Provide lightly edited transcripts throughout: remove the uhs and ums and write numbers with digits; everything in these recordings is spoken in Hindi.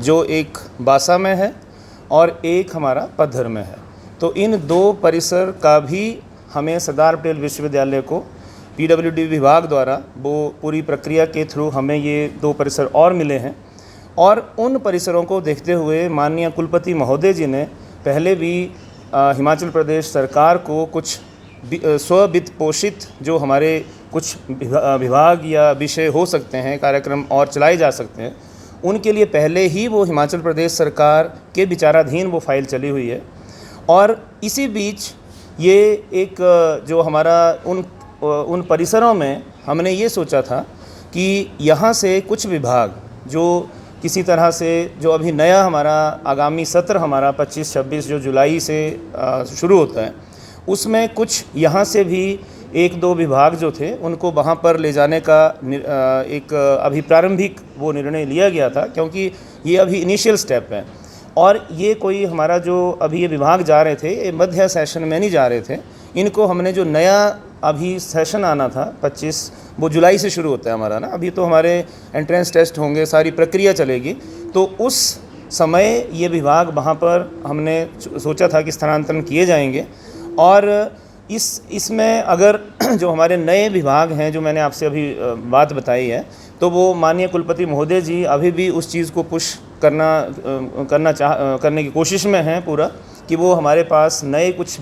जो एक बासा में है और एक हमारा पद्धर में है। तो इन 2 परिसर का भी हमें सरदार पटेल विश्वविद्यालय को पीडब्ल्यूडी विभाग द्वारा वो पूरी प्रक्रिया के थ्रू हमें ये 2 परिसर और मिले हैं। और उन परिसरों को देखते हुए माननीय कुलपति महोदय जी ने पहले भी हिमाचल प्रदेश सरकार को कुछ स्ववित्त पोषित जो हमारे कुछ विभाग या विषय हो सकते हैं, कार्यक्रम और चलाए जा सकते हैं, उनके लिए पहले ही वो हिमाचल प्रदेश सरकार के विचाराधीन वो फाइल चली हुई है। और इसी बीच ये एक जो हमारा उन परिसरों में हमने ये सोचा था कि यहाँ से कुछ विभाग जो किसी तरह से जो अभी नया हमारा आगामी सत्र हमारा 25-26 जो जुलाई से शुरू होता है, उसमें कुछ यहाँ से भी 1-2 विभाग जो थे उनको वहाँ पर ले जाने का एक अभी प्रारंभिक वो निर्णय लिया गया था, क्योंकि ये अभी इनिशियल स्टेप है। और ये कोई हमारा जो अभी ये विभाग जा रहे थे, ये मध्य सेशन में नहीं जा रहे थे। इनको हमने जो नया अभी सेशन आना था 25, वो जुलाई से शुरू होता है हमारा ना। अभी तो हमारे एंट्रेंस टेस्ट होंगे, सारी प्रक्रिया चलेगी, तो उस समय ये विभाग वहाँ पर हमने सोचा था कि स्थानांतरण किए जाएंगे। और इसमें अगर जो हमारे नए विभाग हैं, जो मैंने आपसे अभी बात बताई है, तो वो माननीय कुलपति महोदय जी अभी भी उस चीज़ को पुश करने की कोशिश में हैं पूरा, कि वो हमारे पास नए कुछ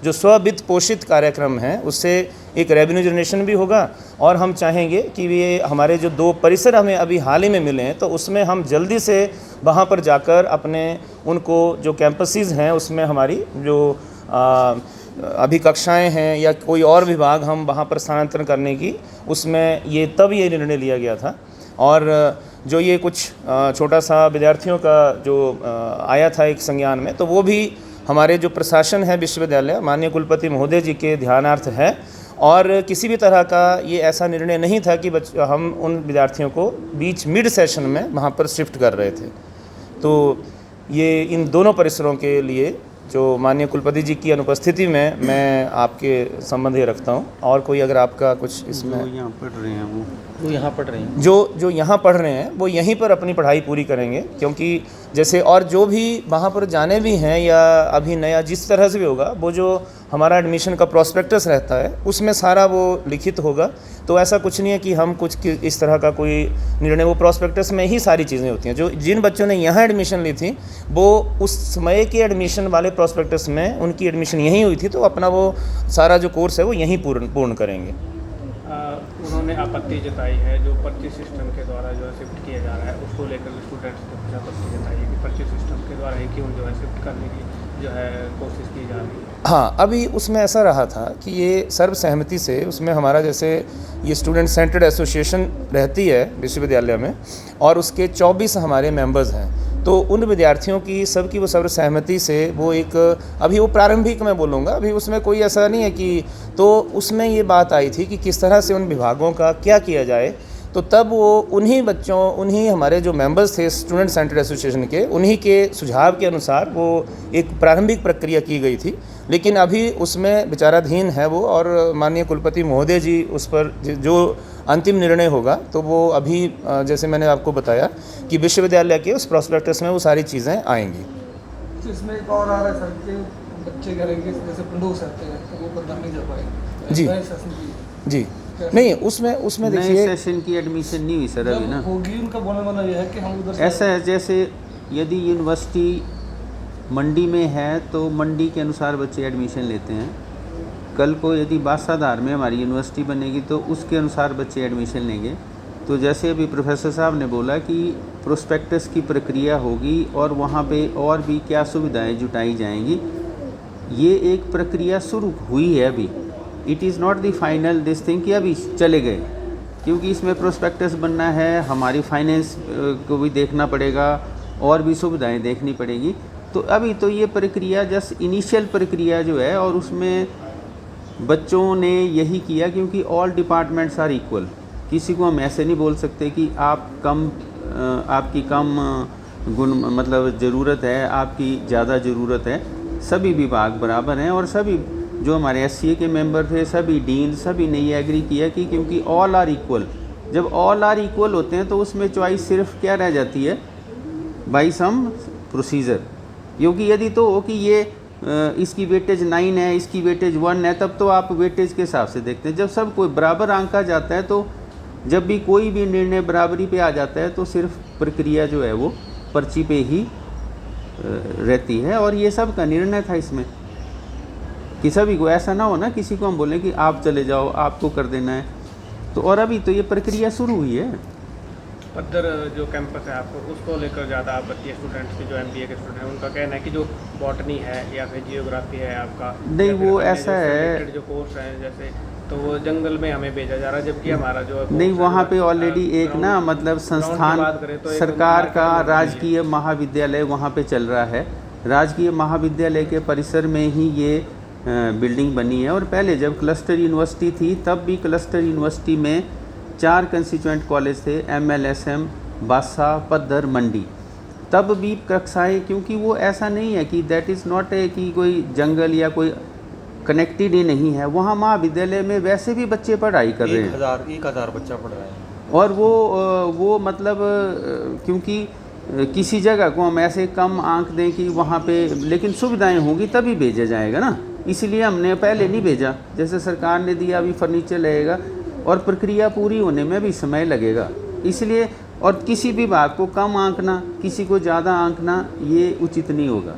जो स्ववित्त पोषित कार्यक्रम हैं, उससे एक रेवेन्यू जनरेशन भी होगा। और हम चाहेंगे कि ये हमारे जो 2 परिसर हमें अभी हाल ही में मिले हैं, तो उसमें हम जल्दी से वहाँ पर जाकर अपने उनको जो कैंपसेस हैं उसमें हमारी जो अभी कक्षाएं हैं या कोई और विभाग हम वहाँ पर स्थानांतरण करने की, उसमें ये निर्णय लिया गया था। और जो ये कुछ छोटा सा विद्यार्थियों का जो आया था एक संज्ञान में, तो वो भी हमारे जो प्रशासन है विश्वविद्यालय माननीय कुलपति महोदय जी के ध्यानार्थ है। और किसी भी तरह का ये ऐसा निर्णय नहीं था कि हम उन विद्यार्थियों को मिड सेशन में वहाँ पर शिफ्ट कर रहे थे। तो ये इन दोनों परिसरों के लिए जो माननीय कुलपति जी की अनुपस्थिति में मैं आपके संबंध ये रखता हूँ। और कोई अगर आपका कुछ इसमें जो यहाँ पढ़ रहे हैं वो यहाँ पढ़ रहे हैं, जो यहाँ पढ़ रहे हैं वो यहीं पर अपनी पढ़ाई पूरी करेंगे, क्योंकि जैसे और जो भी वहाँ पर जाने भी हैं या अभी नया जिस तरह से भी होगा, वो जो हमारा एडमिशन का प्रॉस्पेक्टस रहता है उसमें सारा वो लिखित होगा। तो ऐसा कुछ नहीं है कि हम कुछ इस तरह का कोई निर्णय, वो प्रॉस्पेक्टस में ही सारी चीज़ें होती हैं। जो जिन बच्चों ने यहाँ एडमिशन ली थी वो उस समय के एडमिशन वाले प्रॉस्पेक्टस में उनकी एडमिशन यहीं हुई थी, तो अपना वो सारा जो कोर्स है वो यहीं पूर्ण करेंगे। उन्होंने आपत्ति जताई है जो पर्ची सिस्टम के द्वारा जो है शिफ्ट किया जा रहा है, उसको लेकर स्टूडेंट्स ने कुछ आपत्ति जताई है कि पर्ची सिस्टम के द्वारा ही क्यों जो है शिफ्ट करने की जो है कोशिश की जा रही है। हाँ, अभी उसमें ऐसा रहा था कि ये सर्वसहमति से, उसमें हमारा जैसे ये स्टूडेंट सेंटर्ड एसोसिएशन रहती है विश्वविद्यालय में और उसके 24 हमारे मेंबर्स हैं। तो उन विद्यार्थियों की सबकी वो सर्वसहमति से वो एक अभी वो प्रारंभिक मैं बोलूँगा, अभी उसमें कोई ऐसा नहीं है कि, तो उसमें ये बात आई थी कि किस तरह से उन विभागों का क्या किया जाए। तो तब वो उन्हीं हमारे जो मेंबर्स थे स्टूडेंट सेंटर्ड एसोसिएशन के, उन्हीं के सुझाव के अनुसार वो एक प्रारंभिक प्रक्रिया की गई थी। लेकिन अभी उसमें विचाराधीन है वो, और माननीय कुलपति महोदय जी उस पर जो अंतिम निर्णय होगा, तो वो अभी जैसे मैंने आपको बताया कि विश्वविद्यालय के उस प्रॉस्पेक्टस में वो सारी चीज़ें आएंगी। तो इसमें एक और आ रहा है सर कि बच्चे करेंगे जैसे पंडोस रहते हैं तो वो बंदा नहीं जा पाएंगे जी नहीं, उसमें देखिए सेशन की एडमिशन नहीं हुई सर अभी ना होगी। उनका बोलने वाला ये है कि हम उधर ऐसा है जैसे यदि यूनिवर्सिटी मंडी में है तो मंडी के अनुसार बच्चे एडमिशन लेते हैं। कल को यदि बासाधार में हमारी यूनिवर्सिटी बनेगी तो उसके अनुसार बच्चे एडमिशन लेंगे। तो जैसे अभी प्रोफेसर साहब ने बोला कि प्रोस्पेक्टस की प्रक्रिया होगी और वहाँ पे और भी क्या सुविधाएं जुटाई जाएंगी, ये एक प्रक्रिया शुरू हुई है अभी। It is not the final this thing कि अभी चले गए, क्योंकि इसमें प्रोस्पेक्टस बनना है, हमारी फाइनेंस को भी देखना पड़ेगा और भी सुविधाएं देखनी पड़ेगी। तो अभी तो ये प्रक्रिया जस्ट इनिशियल प्रक्रिया जो है, और उसमें बच्चों ने यही किया क्योंकि ऑल डिपार्टमेंट्स आर इक्वल। किसी को हम ऐसे नहीं बोल सकते कि आपकी कम गुण मतलब ज़रूरत है, आपकी ज़्यादा ज़रूरत है। सभी विभाग बराबर हैं और सभी जो हमारे एससीए के मेंबर थे, सभी डीन, सभी ने ये एग्री किया कि क्योंकि ऑल आर इक्वल, जब ऑल आर इक्वल होते हैं तो उसमें चॉइस सिर्फ क्या रह जाती है, बाई सम प्रोसीजर। क्योंकि यदि तो हो कि ये इसकी वेटेज 9 है, इसकी वेटेज 1 है, तब तो आप वेटेज के हिसाब से देखते हैं। जब सब कोई बराबर आंका जाता है तो जब भी कोई भी निर्णय बराबरी पे आ जाता है तो सिर्फ प्रक्रिया जो है वो पर्ची पे ही रहती है। और ये सब का निर्णय था इसमें कि सभी को ऐसा ना हो ना किसी को हम बोलें कि आप चले जाओ, आपको कर देना है। तो और अभी तो ये प्रक्रिया शुरू हुई है। पद्धर जो कैंपस है आपको उसको लेकर ज़्यादा आपत्ति है स्टूडेंट्स की, जो MBA के स्टूडेंट हैं उनका कहना है कि जो बॉटनी है या फिर जियोग्राफी है आपका, नहीं, या फिर वो अन्य ऐसा जो है related जो कोर्स हैं जैसे, तो वो जंगल में हमें भेजा जा रहा है, जबकि हमारा जो नहीं, वहाँ पे ऑलरेडी एक ना मतलब संस्थान सरकार का राजकीय महाविद्यालय वहाँ पे चल रहा है। राजकीय महाविद्यालय के परिसर में ही ये बिल्डिंग बनी है। और पहले जब क्लस्टर यूनिवर्सिटी थी तब भी क्लस्टर यूनिवर्सिटी में 4 कंस्टिट्यूएंट कॉलेज थे, MLSM, बासा, पद्धर, मंडी। तब भी कक्षाएं, क्योंकि वो ऐसा नहीं है कि दैट इज़ नॉट ए कि कोई जंगल या कोई कनेक्टेड ही नहीं है। वहाँ महाविद्यालय में वैसे भी बच्चे पढ़ाई कर रहे हैं, 1000 बच्चा पढ़ रहा है। और वो मतलब क्योंकि किसी जगह को हम ऐसे कम आंक दें कि वहाँ पे, लेकिन सुविधाएं होंगी तभी भेजा जाएगा ना, इसलिए हमने पहले नहीं भेजा। जैसे सरकार ने दिया, अभी फर्नीचर लगेगा और प्रक्रिया पूरी होने में भी समय लगेगा, इसलिए। और किसी भी बात को कम आंकना, किसी को ज़्यादा आंकना, ये उचित नहीं होगा।